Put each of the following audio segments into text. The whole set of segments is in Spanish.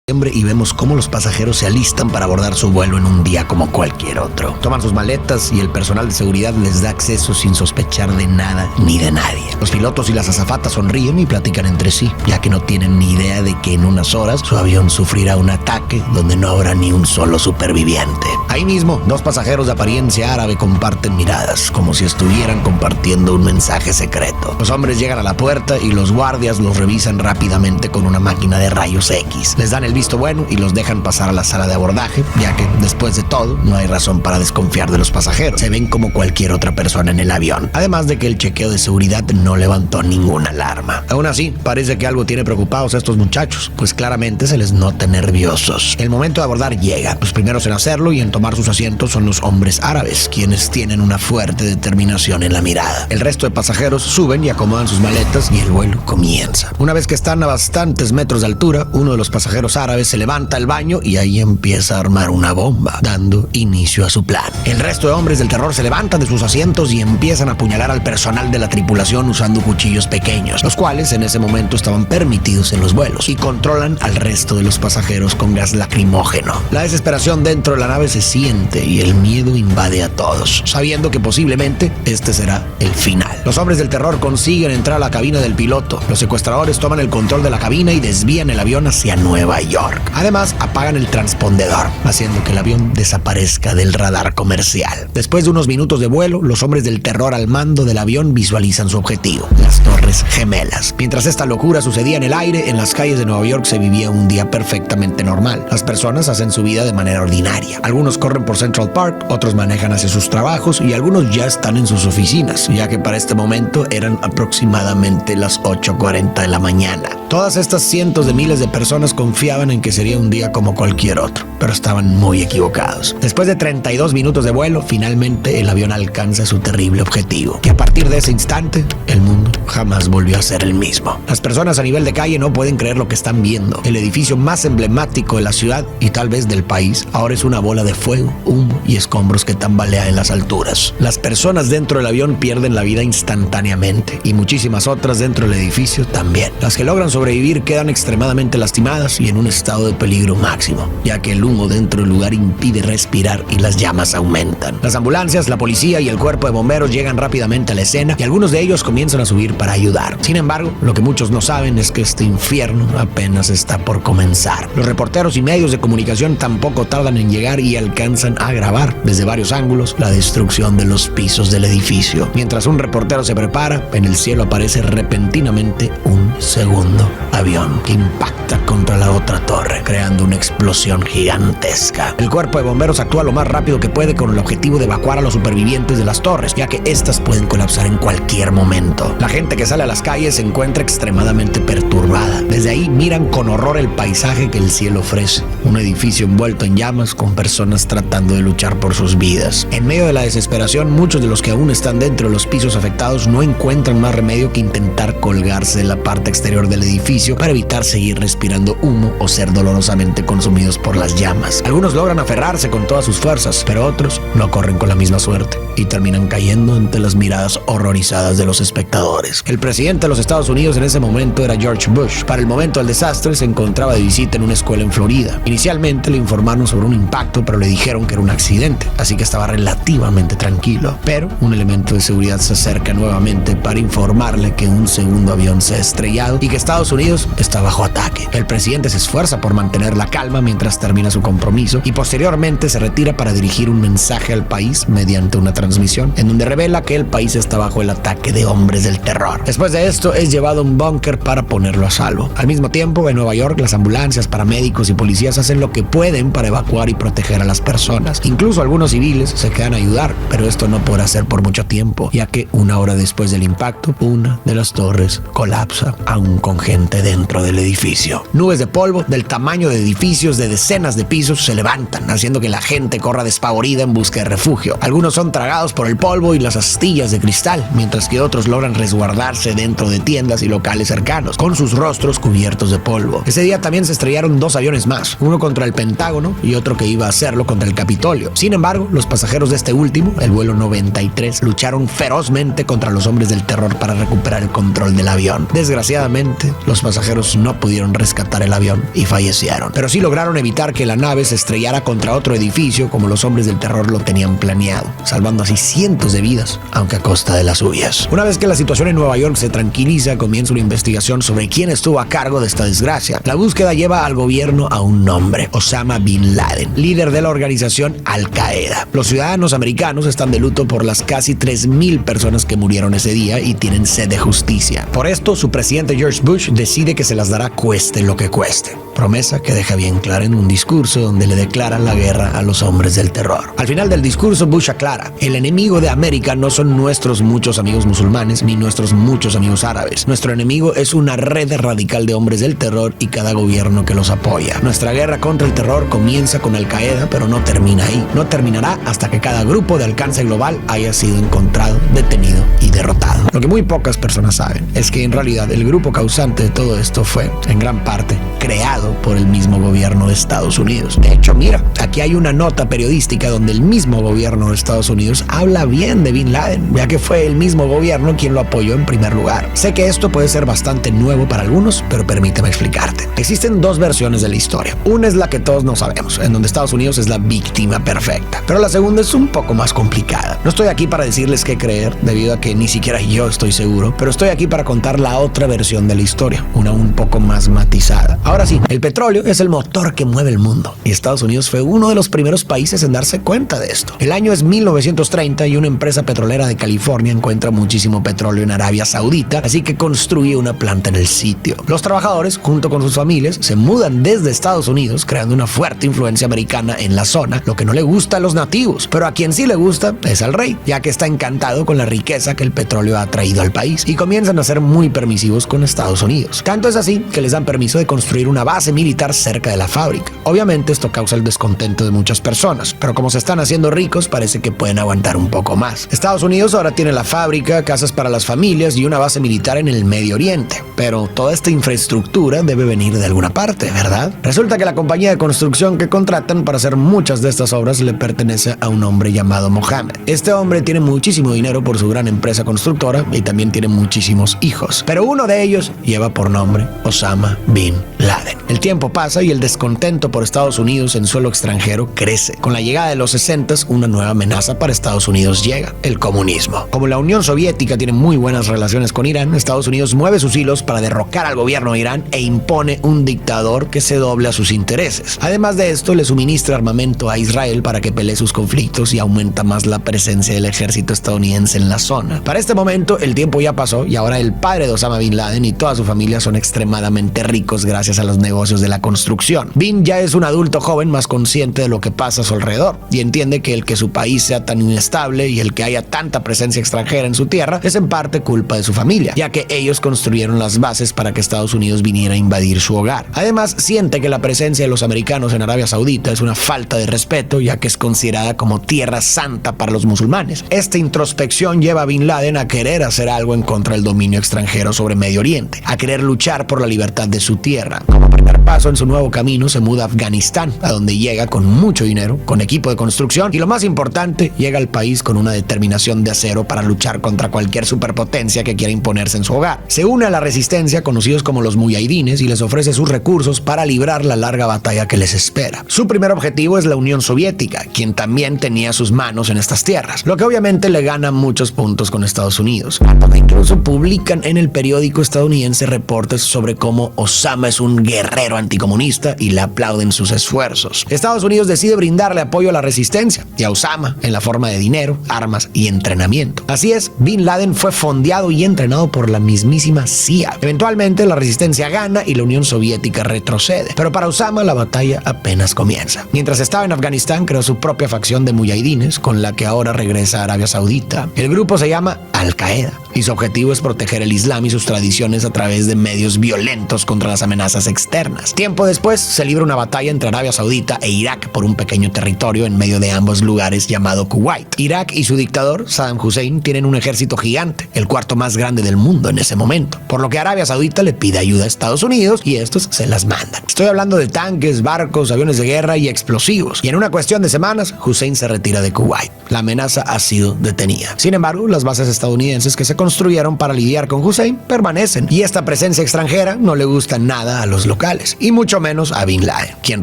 y vemos cómo los pasajeros se alistan para abordar su vuelo en un día como cualquier otro. Toman sus maletas y el personal de seguridad les da acceso sin sospechar de nada ni de nadie. Los pilotos y las azafatas sonríen y platican entre sí, ya que no tienen ni idea de que en unas horas su avión sufrirá un ataque donde no habrá ni un solo superviviente. Ahí mismo, dos pasajeros de apariencia árabe comparten miradas, como si estuvieran compartiendo un mensaje secreto. Los hombres llegan a la puerta y los guardias los revisan rápidamente con una máquina de rayos X. Les dan el visto bueno y los dejan pasar a la sala de abordaje, ya que, después de todo, no hay razón para desconfiar de los pasajeros. Se ven como cualquier otra persona en el avión, además de que el chequeo de seguridad no levantó ninguna alarma. Aún así, parece que algo tiene preocupados a estos muchachos, pues claramente se les nota nerviosos. El momento de abordar llega. Los primeros en hacerlo y en tomar sus asientos son los hombres árabes, quienes tienen una fuerte determinación en la mirada. El resto de pasajeros suben y acomodan sus maletas y el vuelo comienza. Una vez que están a bastantes metros de altura, uno de los pasajeros árabes se levanta al baño y ahí empieza a armar una bomba, dando inicio a su plan. El resto de hombres del terror se levantan de sus asientos y empiezan a apuñalar al personal de la tripulación usando cuchillos pequeños, los cuales en ese momento estaban permitidos en los vuelos, y controlan al resto de los pasajeros con gas lacrimógeno. La desesperación dentro de la nave se siente y el miedo invade a todos, sabiendo que posiblemente este será el final. Los hombres del terror consiguen entrar a la cabina del piloto. Los secuestradores toman el control de la cabina y desvían el avión hacia Nueva York. Además, apagan el transpondedor, haciendo que el avión desaparezca del radar comercial. Después de unos minutos de vuelo, los hombres del terror al mando del avión visualizan su objetivo, las Torres Gemelas. Mientras esta locura sucedía en el aire, en las calles de Nueva York se vivía un día perfectamente normal. Las personas hacen su vida de manera ordinaria. Algunos corren por Central Park, otros manejan hacia sus trabajos y algunos ya están en sus oficinas, ya que para este momento eran aproximadamente las 8:40 de la mañana. Todas estas cientos de miles de personas confiaban en que sería un día como cualquier otro, pero estaban muy equivocados. Después de 32 minutos de vuelo, finalmente el avión alcanza su terrible objetivo, que a partir de ese instante, el mundo jamás volvió a ser el mismo. Las personas a nivel de calle no pueden creer lo que están viendo. El edificio más emblemático de la ciudad y tal vez del país ahora es una bola de fuego, humo y escombros que tambalea en las alturas. Las personas dentro del avión pierden la vida instantáneamente y muchísimas otras dentro del edificio también. Las que logran sobrevivir quedan extremadamente lastimadas y en un estado de peligro máximo, ya que el humo dentro del lugar impide respirar y las llamas aumentan. Las ambulancias, la policía y el cuerpo de bomberos llegan rápidamente a la escena y algunos de ellos comienzan a subir para ayudar. Sin embargo, lo que muchos no saben es que este infierno apenas está por comenzar. Los reporteros y medios de comunicación tampoco tardan en llegar y alcanzan a grabar desde varios ángulos la destrucción de los pisos del edificio. Mientras un reportero se prepara, en el cielo aparece repentinamente un segundo avión que impacta contra la otra torre, creando una explosión gigantesca. El cuerpo de bomberos actúa lo más rápido que puede con el objetivo de evacuar a los supervivientes de las torres, ya que estas pueden colapsar en cualquier momento. La gente que sale a las calles se encuentra extremadamente perturbada. Desde ahí miran con horror el paisaje que el cielo ofrece, un edificio envuelto en llamas con personas tratando de luchar por sus vidas. En medio de la desesperación, muchos de los que aún están dentro de los pisos afectados no encuentran más remedio que intentar colgarse de la parte exterior del edificio para evitar seguir respirando humo o ser dolorosamente consumidos por las llamas. Algunos logran aferrarse con todas sus fuerzas, pero otros no corren con la misma suerte y terminan cayendo ante las miradas horrorizadas de los espectadores. El presidente de los Estados Unidos en ese momento era George Bush. Para el momento del desastre se encontraba de visita en una escuela en Florida. Inicialmente le informaron sobre un impacto, pero le dijeron que era un accidente, así que estaba relativamente tranquilo. Pero un elemento de seguridad se acerca nuevamente para informarle que un segundo avión se ha estrellado y que Estados Unidos está bajo ataque. El presidente se esfuerza por mantener la calma mientras termina su compromiso y posteriormente se retira para dirigir un mensaje al país mediante una transmisión en donde revela que el país está bajo el ataque de hombres del terror. Después de esto es llevado a un búnker para ponerlo a salvo. Al mismo tiempo, en Nueva York, las ambulancias, paramédicos y policías hacen lo que pueden para evacuar y proteger a las personas. Incluso algunos civiles se quedan a ayudar, pero esto no podrá ser por mucho tiempo, ya que una hora después del impacto, una de las torres colapsa, aún con gente dentro del edificio. Nubes de polvo del tamaño de edificios de decenas de pisos se levantan, haciendo que la gente corra despavorida en busca de refugio. Algunos son tragados por el polvo y las astillas de cristal, mientras que otros logran resguardarse dentro de tiendas y locales cercanos, con sus rostros cubiertos de polvo. Ese día también se estrellaron dos aviones más, uno contra el Pentágono y otro que iba a hacerlo contra el Capitolio. Sin embargo, los pasajeros de este último, el vuelo 93, lucharon ferozmente contra los hombres del terror para recuperar el control del avión. Desgraciadamente, los pasajeros no pudieron rescatar el avión y fallecieron. Pero sí lograron evitar que la nave se estrellara contra otro edificio como los hombres del terror lo tenían planeado, salvando así cientos de vidas, aunque a costa de las suyas. Una vez que la situación en Nueva York se tranquiliza, comienza una investigación sobre quién estuvo a cargo de esta desgracia. La búsqueda lleva al gobierno a un nombre: Osama Bin Laden, líder de la organización Al-Qaeda. Los ciudadanos americanos están de luto por las casi 3,000 personas que murieron ese día y tienen sed de justicia. Por esto, su presidente George Bush decide que se las dará cueste lo que cueste. Promesa que deja bien clara en un discurso donde le declara la guerra a los hombres del terror. Al final del discurso, Bush aclara: el enemigo de América no son nuestros muchos amigos musulmanes ni nuestros muchos amigos árabes. Nuestro enemigo es una red radical de hombres del terror y cada gobierno que los apoya. Nuestra guerra contra el terror comienza con Al-Qaeda, pero no termina ahí. No terminará hasta que cada grupo de alcance global haya sido encontrado, detenido y derrotado. Lo que muy pocas personas saben es que en realidad el grupo causante de todo esto fue, en gran parte, creado por el mismo gobierno de Estados Unidos. De hecho, mira, aquí hay una nota periodística donde el mismo gobierno de Estados Unidos habla bien de Bin Laden, ya que fue el mismo gobierno quien lo apoyó en primer lugar. Sé que esto puede ser bastante nuevo para algunos, pero permíteme explicarte. Existen dos versiones de la historia. Una es la que todos no sabemos, en donde Estados Unidos es la víctima perfecta. Pero la segunda es un poco más complicada. No estoy aquí para decirles qué creer, debido a que ni siquiera yo estoy seguro, pero estoy aquí para contar la otra versión de la historia, una un poco más matizada. Ahora sí, el petróleo es el motor que mueve el mundo, y Estados Unidos fue uno de los primeros países en darse cuenta de esto. El año es 1930 y una empresa petrolera de California encuentra muchísimo petróleo en Arabia Saudita, así que construye una planta en el sitio. Los trabajadores, junto con sus familias, se mudan desde Estados Unidos, creando una fuerte influencia americana en la zona, lo que no le gusta a los nativos, pero a quien sí le gusta es al rey, ya que está encantado con la riqueza que el petróleo ha traído al país, y comienzan a ser muy permisivos con Estados Unidos. Tanto es así que les dan permiso de construir una base militar cerca de la fábrica. Obviamente esto causa el descontento de muchas personas, pero como se están haciendo ricos, parece que pueden aguantar un poco más. Estados Unidos ahora tiene la fábrica, casas para las familias y una base militar en el Medio Oriente, pero toda esta infraestructura debe venir de alguna parte, ¿verdad? Resulta que la compañía de construcción que contratan para hacer muchas de estas obras le pertenece a un hombre llamado Mohammed. Este hombre tiene muchísimo dinero por su gran empresa constructora y también tiene muchísimos hijos, pero uno de ellos lleva por nombre Osama Bin Laden. El tiempo pasa y el descontento por Estados Unidos en suelo extranjero crece. Con la llegada de los 60s, una nueva amenaza para Estados Unidos llega: el comunismo. Como la Unión Soviética tiene muy buenas relaciones con Irán, Estados Unidos mueve sus hilos para derrocar al gobierno de Irán e impone un dictador que se doble a sus intereses. Además de esto, le suministra armamento a Israel para que pelee sus conflictos y aumenta más la presencia del ejército estadounidense en la zona. Para este momento, el tiempo ya pasó y ahora el padre de Osama Bin Laden y toda su familia son extremadamente ricos gracias a los negocios de la construcción. Bin ya es un adulto joven más consciente de lo que pasa a su alrededor y entiende que el que su país sea tan inestable y el que haya tanta presencia extranjera en su tierra es en parte culpa de su familia, ya que ellos construyeron las bases para que Estados Unidos viniera a invadir su hogar. Además, siente que la presencia de los americanos en Arabia Saudita es una falta de respeto, ya que es considerada como tierra santa para los musulmanes. Esta introspección lleva a Bin Laden a querer hacer algo en contra del dominio extranjero sobre Medio Oriente, a querer luchar por la libertad de su tierra. Como primer paso en su nuevo camino, se muda a Afganistán, a donde llega con mucho dinero, con equipo de construcción y, lo más importante, llega al país con una determinación de acero para luchar contra cualquier superpotencia que quiera imponerse en su hogar. Se une a la resistencia, conocidos como los mujahidines, y les ofrece sus recursos para librar la larga batalla que les espera. Su primer objetivo es la Unión Soviética, quien también tenía sus manos en estas tierras, lo que obviamente le gana muchos puntos con Estados Unidos. Incluso publican en el periódico estadounidense reportes sobre cómo Osama es un guerrero anticomunista y le aplauden sus esfuerzos. Estados Unidos decide brindarle apoyo a la resistencia y a Osama en la forma de dinero, armas y entrenamiento. Así es, Bin Laden fue fondeado y entrenado por la mismísima CIA. Eventualmente la resistencia gana y la Unión Soviética retrocede, pero para Osama la batalla apenas comienza. Mientras estaba en Afganistán, creó su propia facción de mujahidines, con la que ahora regresa a Arabia Saudita. El grupo se llama Al-Qaeda y su objetivo es proteger el Islam y sus tradiciones a través de medios violentos contra las amenazas externas. Tiempo después se libra una batalla entre Arabia Saudita e Irak por un pequeño territorio en medio de ambos lugares llamado Kuwait. Irak y su dictador, Saddam Hussein, tienen un ejército gigante, el cuarto más grande del mundo en ese momento, por lo que Arabia Saudita le pide ayuda a Estados Unidos y estos se las mandan. Estoy hablando de tanques, barcos, aviones de guerra y explosivos, y en una cuestión de semanas, Hussein se retira de Kuwait. La amenaza ha sido detenida. Sin embargo, las bases estadounidenses que se construyeron para lidiar con Hussein permanecen, y esta presencia extranjera no le gusta nada a los locales, y mucho menos a Bin Laden, quien,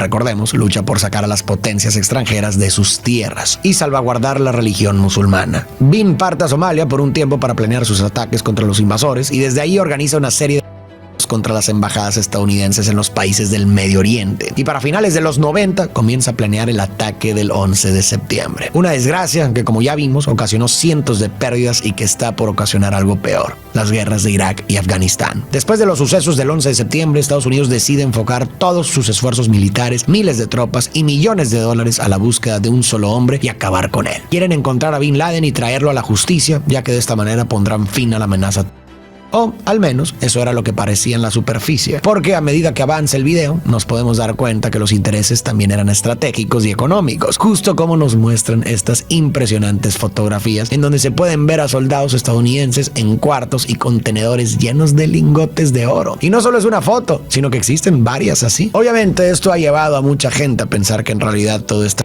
recordemos, lucha por sacar a las potencias extranjeras de sus tierras y salvaguardar la religión musulmana. Bin parte a Somalia por un tiempo para planear sus ataques contra los invasores, y desde ahí organiza una serie de contra las embajadas estadounidenses en los países del Medio Oriente. Y para finales de los 90 comienza a planear el ataque del 11 de septiembre. Una desgracia que, como ya vimos, ocasionó cientos de pérdidas y que está por ocasionar algo peor: las guerras de Irak y Afganistán. Después de los sucesos del 11 de septiembre, Estados Unidos decide enfocar todos sus esfuerzos militares, miles de tropas y millones de dólares a la búsqueda de un solo hombre y acabar con él. Quieren encontrar a Bin Laden y traerlo a la justicia, ya que de esta manera pondrán fin a la amenaza. O al menos eso era lo que parecía en la superficie, porque a medida que avanza el video nos podemos dar cuenta que los intereses también eran estratégicos y económicos, justo como nos muestran estas impresionantes fotografías en donde se pueden ver a soldados estadounidenses en cuartos y contenedores llenos de lingotes de oro. Y no solo es una foto, sino que existen varias así. Obviamente esto ha llevado a mucha gente a pensar que en realidad todo está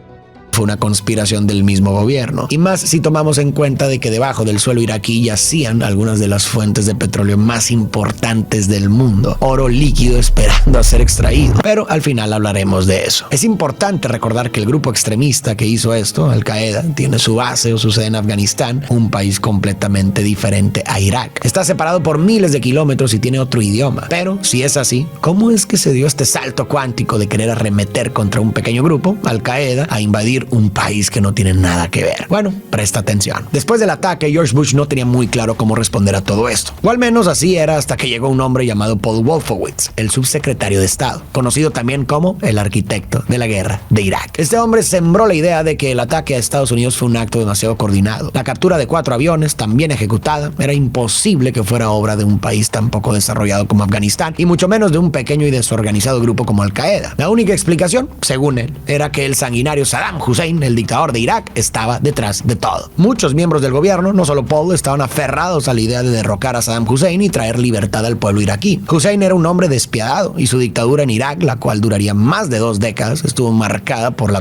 fue una conspiración del mismo gobierno, y más si tomamos en cuenta de que debajo del suelo iraquí yacían algunas de las fuentes de petróleo más importantes del mundo, oro líquido esperando a ser extraído. Pero al final hablaremos de eso. Es importante recordar que el grupo extremista que hizo esto, Al-Qaeda, tiene su base o su sede en Afganistán, un país completamente diferente a Irak. Está separado por miles de kilómetros y tiene otro idioma. Pero si es así, ¿cómo es que se dio este salto cuántico de querer arremeter contra un pequeño grupo, Al-Qaeda, a invadir un país que no tiene nada que ver? Bueno, presta atención. Después del ataque, George Bush no tenía muy claro cómo responder a todo esto. O al menos así era hasta que llegó un hombre llamado Paul Wolfowitz, el subsecretario de Estado, conocido también como el arquitecto de la guerra de Irak. Este hombre sembró la idea de que el ataque a Estados Unidos fue un acto demasiado coordinado. La captura de 4 aviones, también ejecutada, era imposible que fuera obra de un país tan poco desarrollado como Afganistán, y mucho menos de un pequeño y desorganizado grupo como Al-Qaeda. La única explicación, según él, era que el sanguinario Saddam Hussein, el dictador de Irak, estaba detrás de todo. Muchos miembros del gobierno, no solo Paul, estaban aferrados a la idea de derrocar a Saddam Hussein y traer libertad al pueblo iraquí. Hussein era un hombre despiadado, y su dictadura en Irak, la cual duraría más de 2 décadas, estuvo marcada por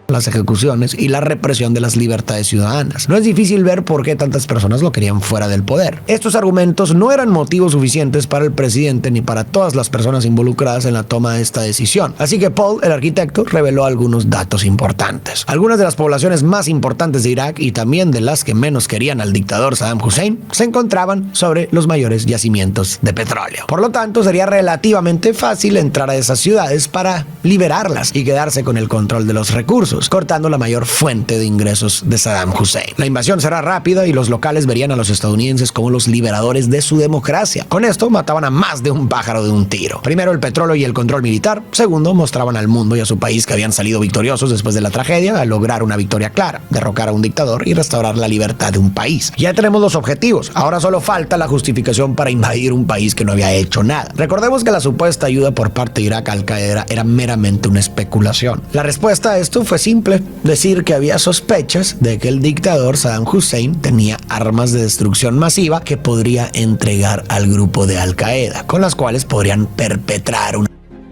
las ejecuciones y la represión de las libertades ciudadanas. No es difícil ver por qué tantas personas lo querían fuera del poder. Estos argumentos no eran motivos suficientes para el presidente ni para todas las personas involucradas en la toma de esta decisión. Así que Paul, el arquitecto, reveló algunos datos importantes. Algunas de las poblaciones más importantes de Irak, y también de las que menos querían al dictador Saddam Hussein, se encontraban sobre los mayores yacimientos de petróleo. Por lo tanto, sería relativamente fácil entrar a esas ciudades para liberarlas y quedarse con el control de los recursos, cortando la mayor fuente de ingresos de Saddam Hussein. La invasión será rápida y los locales verían a los estadounidenses como los liberadores de su democracia. Con esto mataban a más de un pájaro de un tiro. Primero, el petróleo y el control militar. Segundo, mostraban al mundo y a su país que habían salido victoriosos después de la tragedia al lograr una victoria clara, derrocar a un dictador y restaurar la libertad de un país. Ya tenemos los objetivos. Ahora solo falta la justificación para invadir un país que no había hecho nada. Recordemos que la supuesta ayuda por parte de Irak a Al-Qaeda era meramente una especulación. La respuesta a esto fue simple: decir que había sospechas de que el dictador Saddam Hussein tenía armas de destrucción masiva que podría entregar al grupo de Al-Qaeda, con las cuales podrían perpetrar un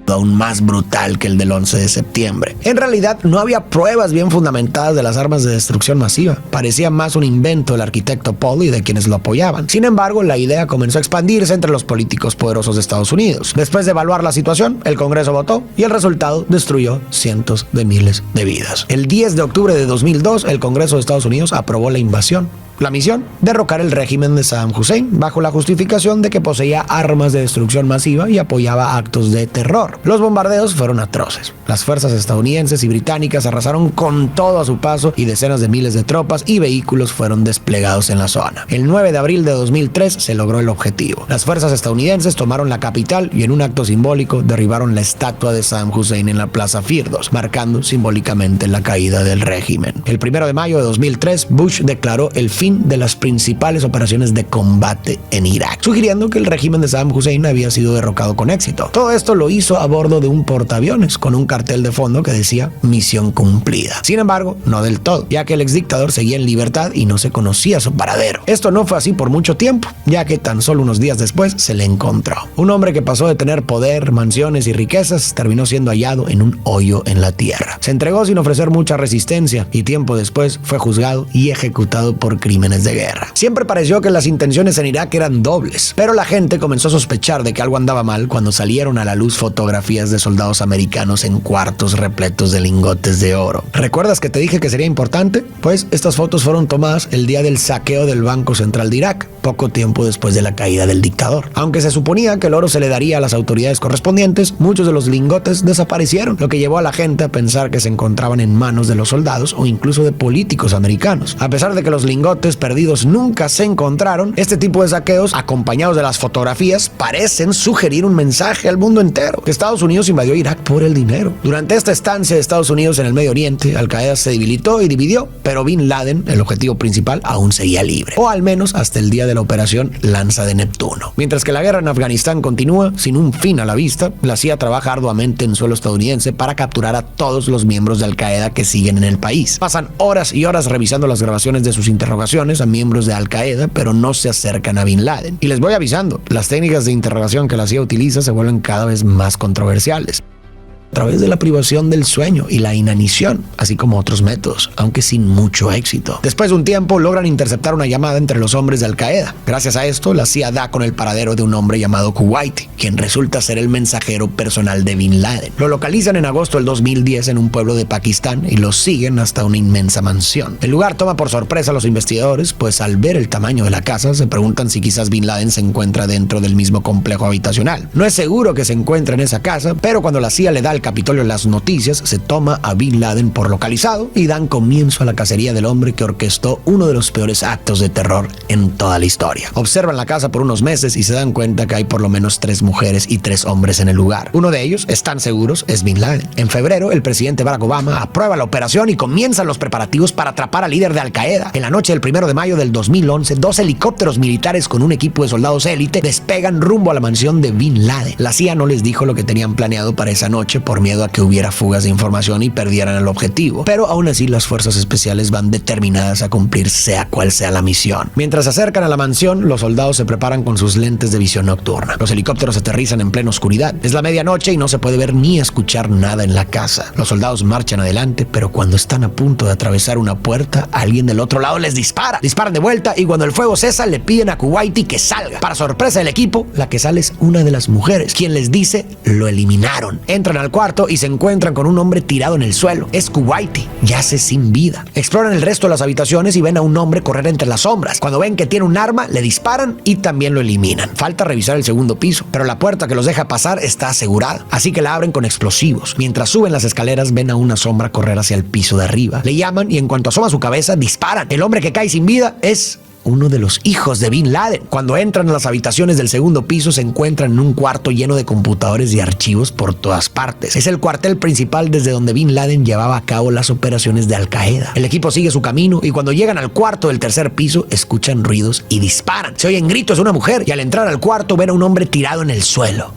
aún más brutal que el del 11 de septiembre. En realidad, no había pruebas bien fundamentadas de las armas de destrucción masiva. Parecía más un invento del arquitecto Paul y de quienes lo apoyaban. Sin embargo, la idea comenzó a expandirse entre los políticos poderosos de Estados Unidos. Después de evaluar la situación, el Congreso votó y el resultado destruyó cientos de miles de vidas. El 10 de octubre de 2002, el Congreso de Estados Unidos aprobó la invasión. La misión: derrocar el régimen de Saddam Hussein bajo la justificación de que poseía armas de destrucción masiva y apoyaba actos de terror. Los bombardeos fueron atroces. Las fuerzas estadounidenses y británicas arrasaron con todo a su paso y decenas de miles de tropas y vehículos fueron desplegados en la zona. El 9 de abril de 2003 se logró el objetivo. Las fuerzas estadounidenses tomaron la capital y en un acto simbólico derribaron la estatua de Saddam Hussein en la Plaza Firdos, marcando simbólicamente la caída del régimen. El 1 de mayo de 2003, Bush declaró el fin de las principales operaciones de combate en Irak, sugiriendo que el régimen de Saddam Hussein había sido derrocado con éxito. Todo esto lo hizo a bordo de un portaaviones con un cartel de fondo que decía misión cumplida. Sin embargo, no del todo, ya que el exdictador seguía en libertad y no se conocía su paradero. Esto no fue así por mucho tiempo, ya que tan solo unos días después se le encontró. Un hombre que pasó de tener poder, mansiones y riquezas terminó siendo hallado en un hoyo en la tierra. Se entregó sin ofrecer mucha resistencia y tiempo después fue juzgado y ejecutado por crímenes crímenes de guerra. Siempre pareció que las intenciones en Irak eran dobles, pero la gente comenzó a sospechar de que algo andaba mal cuando salieron a la luz fotografías de soldados americanos en cuartos repletos de lingotes de oro. ¿Recuerdas que te dije que sería importante? Pues estas fotos fueron tomadas el día del saqueo del Banco Central de Irak, poco tiempo después de la caída del dictador. Aunque se suponía que el oro se le daría a las autoridades correspondientes, muchos de los lingotes desaparecieron, lo que llevó a la gente a pensar que se encontraban en manos de los soldados o incluso de políticos americanos. A pesar de que los lingotes perdidos nunca se encontraron, este tipo de saqueos, acompañados de las fotografías, parecen sugerir un mensaje al mundo entero: que Estados Unidos invadió Irak por el dinero. Durante esta estancia de Estados Unidos en el Medio Oriente, Al-Qaeda se debilitó y dividió, pero Bin Laden, el objetivo principal, aún seguía libre, o al menos hasta el día de la operación Lanza de Neptuno. Mientras que la guerra en Afganistán continúa sin un fin a la vista, la CIA trabaja arduamente en suelo estadounidense para capturar a todos los miembros de Al-Qaeda que siguen en el país. Pasan horas y horas revisando las grabaciones de sus interrogaciones a miembros de Al-Qaeda, pero no se acercan a Bin Laden. Y les voy avisando, las técnicas de interrogación que la CIA utiliza se vuelven cada vez más controversiales, a través de la privación del sueño y la inanición, así como otros métodos, aunque sin mucho éxito. Después de un tiempo, logran interceptar una llamada entre los hombres de Al-Qaeda. Gracias a esto, la CIA da con el paradero de un hombre llamado Kuwaiti, quien resulta ser el mensajero personal de Bin Laden. Lo localizan en agosto del 2010 en un pueblo de Pakistán y lo siguen hasta una inmensa mansión. El lugar toma por sorpresa a los investigadores, pues al ver el tamaño de la casa, se preguntan si quizás Bin Laden se encuentra dentro del mismo complejo habitacional. No es seguro que se encuentre en esa casa, pero cuando la CIA le da al Capitolio las noticias, se toma a Bin Laden por localizado y dan comienzo a la cacería del hombre que orquestó uno de los peores actos de terror en toda la historia. Observan la casa por unos meses y se dan cuenta que hay por lo menos 3 mujeres y 3 hombres en el lugar. Uno de ellos, están seguros, es Bin Laden. En febrero, el presidente Barack Obama aprueba la operación y comienzan los preparativos para atrapar al líder de Al-Qaeda. En la noche del 1 de mayo del 2011, 2 helicópteros militares con un equipo de soldados élite despegan rumbo a la mansión de Bin Laden. La CIA no les dijo lo que tenían planeado para esa noche por miedo a que hubiera fugas de información y perdieran el objetivo, pero aún así las fuerzas especiales van determinadas a cumplir sea cual sea la misión. Mientras se acercan a la mansión, los soldados se preparan con sus lentes de visión nocturna. Los helicópteros aterrizan en plena oscuridad. Es la medianoche y no se puede ver ni escuchar nada en la casa. Los soldados marchan adelante, pero cuando están a punto de atravesar una puerta, alguien del otro lado les dispara. Disparan de vuelta y cuando el fuego cesa, le piden a Kuwaiti que salga. Para sorpresa del equipo, la que sale es una de las mujeres, quien les dice: lo eliminaron. Entran al cuarto y se encuentran con un hombre tirado en el suelo. Es Kuwaiti, yace sin vida. Exploran el resto de las habitaciones y ven a un hombre correr entre las sombras. Cuando ven que tiene un arma, le disparan y también lo eliminan. Falta revisar el segundo piso, pero la puerta que los deja pasar está asegurada, así que la abren con explosivos. Mientras suben las escaleras, ven a una sombra correr hacia el piso de arriba. Le llaman y en cuanto asoma su cabeza, disparan. El hombre que cae sin vida es uno de los hijos de Bin Laden. Cuando entran a las habitaciones del segundo piso, se encuentran en un cuarto lleno de computadores y archivos por todas partes. Es el cuartel principal desde donde Bin Laden llevaba a cabo las operaciones de Al-Qaeda. El equipo sigue su camino y cuando llegan al cuarto del tercer piso, escuchan ruidos y disparan. Se oyen gritos de una mujer y al entrar al cuarto ven a un hombre tirado en el suelo.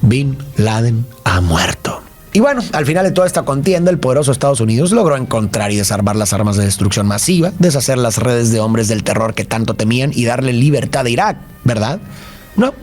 Bin Laden ha muerto. Y bueno, al final de toda esta contienda, el poderoso Estados Unidos logró encontrar y desarmar las armas de destrucción masiva, deshacer las redes de hombres del terror que tanto temían y darle libertad a Irak, ¿verdad? No.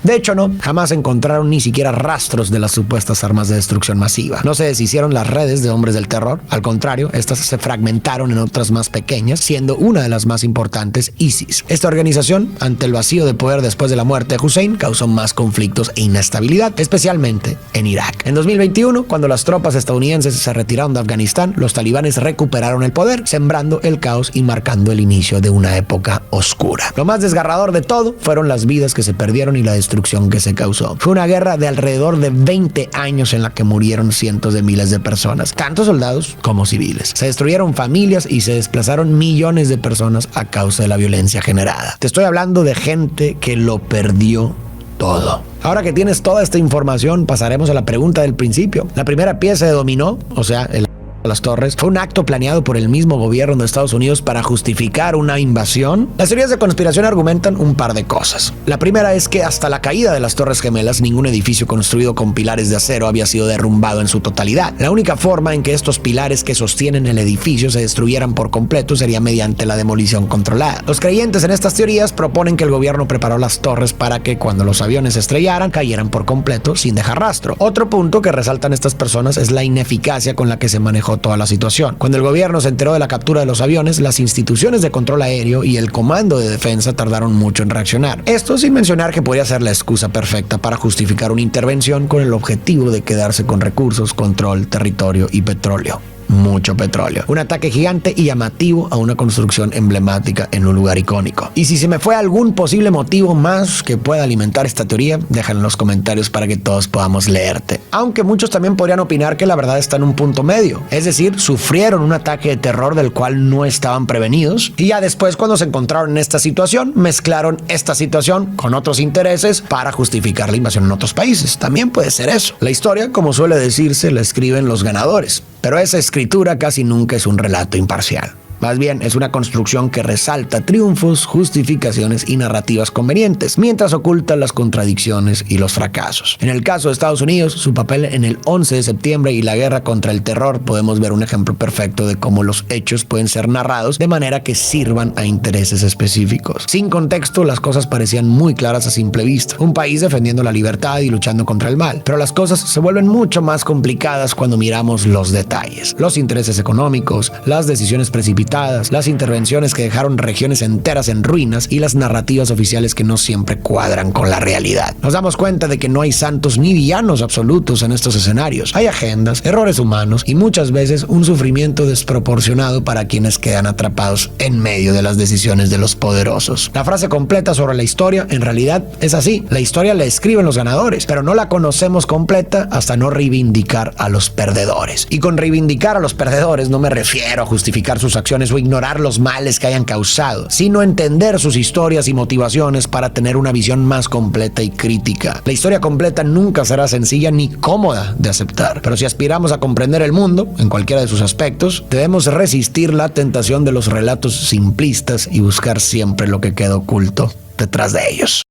De hecho, no, jamás encontraron ni siquiera rastros de las supuestas armas de destrucción masiva. No se deshicieron las redes de hombres del terror, al contrario, estas se fragmentaron en otras más pequeñas, siendo una de las más importantes ISIS. Esta organización, ante el vacío de poder después de la muerte de Hussein, causó más conflictos e inestabilidad, especialmente en Irak. En 2021, cuando las tropas estadounidenses se retiraron de Afganistán, los talibanes recuperaron el poder, sembrando el caos y marcando el inicio de una época oscura. Lo más desgarrador de todo fueron las vidas que se perdieron y la destrucción que se causó. Fue una guerra de alrededor de 20 años en la que murieron cientos de miles de personas, tanto soldados como civiles. Se destruyeron familias y se desplazaron millones de personas a causa de la violencia generada. Te estoy hablando de gente que lo perdió todo. Ahora que tienes toda esta información, pasaremos a la pregunta del principio. La primera pieza de dominó, o sea, el las torres, fue un acto planeado por el mismo gobierno de Estados Unidos para justificar una invasión. Las teorías de conspiración argumentan un par de cosas. La primera es que hasta la caída de las Torres Gemelas, ningún edificio construido con pilares de acero había sido derrumbado en su totalidad. La única forma en que estos pilares que sostienen el edificio se destruyeran por completo sería mediante la demolición controlada. Los creyentes en estas teorías proponen que el gobierno preparó las torres para que cuando los aviones se estrellaran, cayeran por completo sin dejar rastro. Otro punto que resaltan estas personas es la ineficacia con la que se manejó complicó toda la situación. Cuando el gobierno se enteró de la captura de los aviones, las instituciones de control aéreo y el comando de defensa tardaron mucho en reaccionar. Esto sin mencionar que podría ser la excusa perfecta para justificar una intervención con el objetivo de quedarse con recursos, control, territorio y petróleo. Mucho petróleo. Un ataque gigante y llamativo a una construcción emblemática en un lugar icónico. Y si se me fue algún posible motivo más que pueda alimentar esta teoría, déjalo en los comentarios para que todos podamos leerte. Aunque muchos también podrían opinar que la verdad está en un punto medio. Es decir, sufrieron un ataque de terror del cual no estaban prevenidos y ya después, cuando se encontraron en esta situación, mezclaron esta situación con otros intereses para justificar la invasión en otros países. También puede ser eso. La historia, como suele decirse, la escriben los ganadores. Pero esa escritura casi nunca es un relato imparcial. Más bien, es una construcción que resalta triunfos, justificaciones y narrativas convenientes, mientras oculta las contradicciones y los fracasos. En el caso de Estados Unidos, su papel en el 11 de septiembre y la guerra contra el terror, podemos ver un ejemplo perfecto de cómo los hechos pueden ser narrados de manera que sirvan a intereses específicos. Sin contexto, las cosas parecían muy claras a simple vista. Un país defendiendo la libertad y luchando contra el mal. Pero las cosas se vuelven mucho más complicadas cuando miramos los detalles. Los intereses económicos, las decisiones precipitadas, las intervenciones que dejaron regiones enteras en ruinas y las narrativas oficiales que no siempre cuadran con la realidad. Nos damos cuenta de que no hay santos ni villanos absolutos en estos escenarios. Hay agendas, errores humanos y muchas veces un sufrimiento desproporcionado para quienes quedan atrapados en medio de las decisiones de los poderosos. La frase completa sobre la historia en realidad es así. La historia la escriben los ganadores, pero no la conocemos completa hasta no reivindicar a los perdedores. Y con reivindicar a los perdedores no me refiero a justificar sus acciones o ignorar los males que hayan causado, sino entender sus historias y motivaciones para tener una visión más completa y crítica. La historia completa nunca será sencilla ni cómoda de aceptar, pero si aspiramos a comprender el mundo, en cualquiera de sus aspectos, debemos resistir la tentación de los relatos simplistas y buscar siempre lo que queda oculto detrás de ellos.